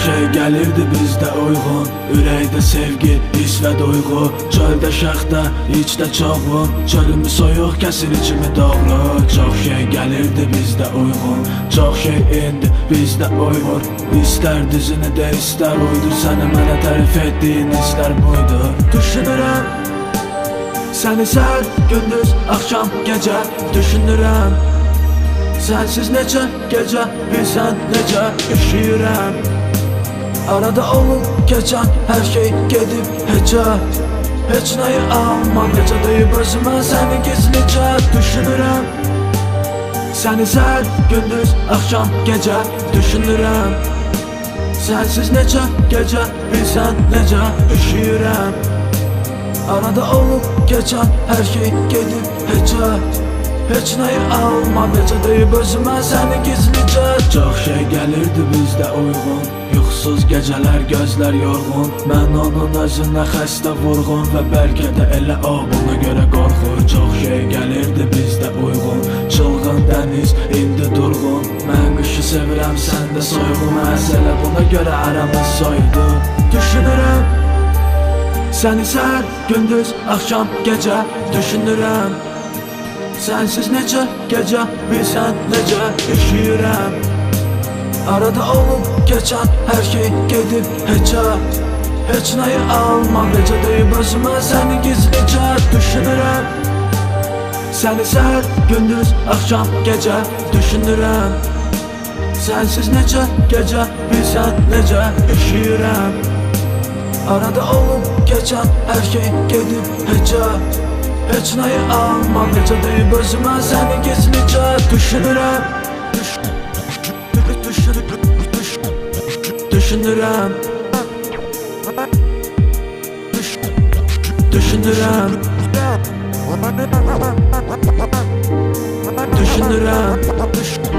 şey gəlirdi bizdə uyğun, ürəkdə sevgi, his və duyğu, çöldə şaxta, içdə çoxun, çölümü soyuq kəsir içimi doğru. Çox şey gəlirdi bizdə uyğun, çox şey indi bizdə uyğur. İstər düzünü de, istər uydur, səni mənə tərif etdiyin istər buydur. Düşünürəm səni səhər, gündüz, axşam, gecə düşünürəm. Sənsiz necə gecə, bilsən necə üşüyürəm. Arada olub keçən hər şey gedib heçə, heç nəyi almam, necə deyib özümə səni gizlicə düşünürəm. Səni səhər, gündüz, axşam, gecə düşünürəm. Sənsiz necə gecə, bilsən necə üşüyürəm. Arada olub keçən hər şey gedib heçə, heç nəyi almam, necə deyib özümə səni gizlicə. Çox şey gəlirdi bizdə uyğun, yuxusuz gecələr, gözlər yorğun. Mən onun özünə xəstə vurğun və bəlkə də elə o buna görə qorxur. Çox şey gəlirdi bizdə uyğun, çılğın dəniz indi durğun. Mən qışı sevirəm, sən də soyğun, məsələ buna görə aramız soydu. Düşünürəm səni səhər, gündüz, axşam, gecə düşünürəm. Sənsiz necə gecə, bilsən necə üşüyürəm. Arada olub keçən hər şey gedib heçə, heç nəyi almam, necə deyib özümə səni gizlicə düşünürəm. Səni səhər, gündüz, axşam, gecə düşünürəm. Sənsiz necə gecə, bilsən necə üşüyürəm. Arada olub keçən hər şey gedib heçə, heç nəyi almam, necə deyib özümə səni gizlicə düşünürəm. Düşünürəm. Düşünürəm. Düşünürəm.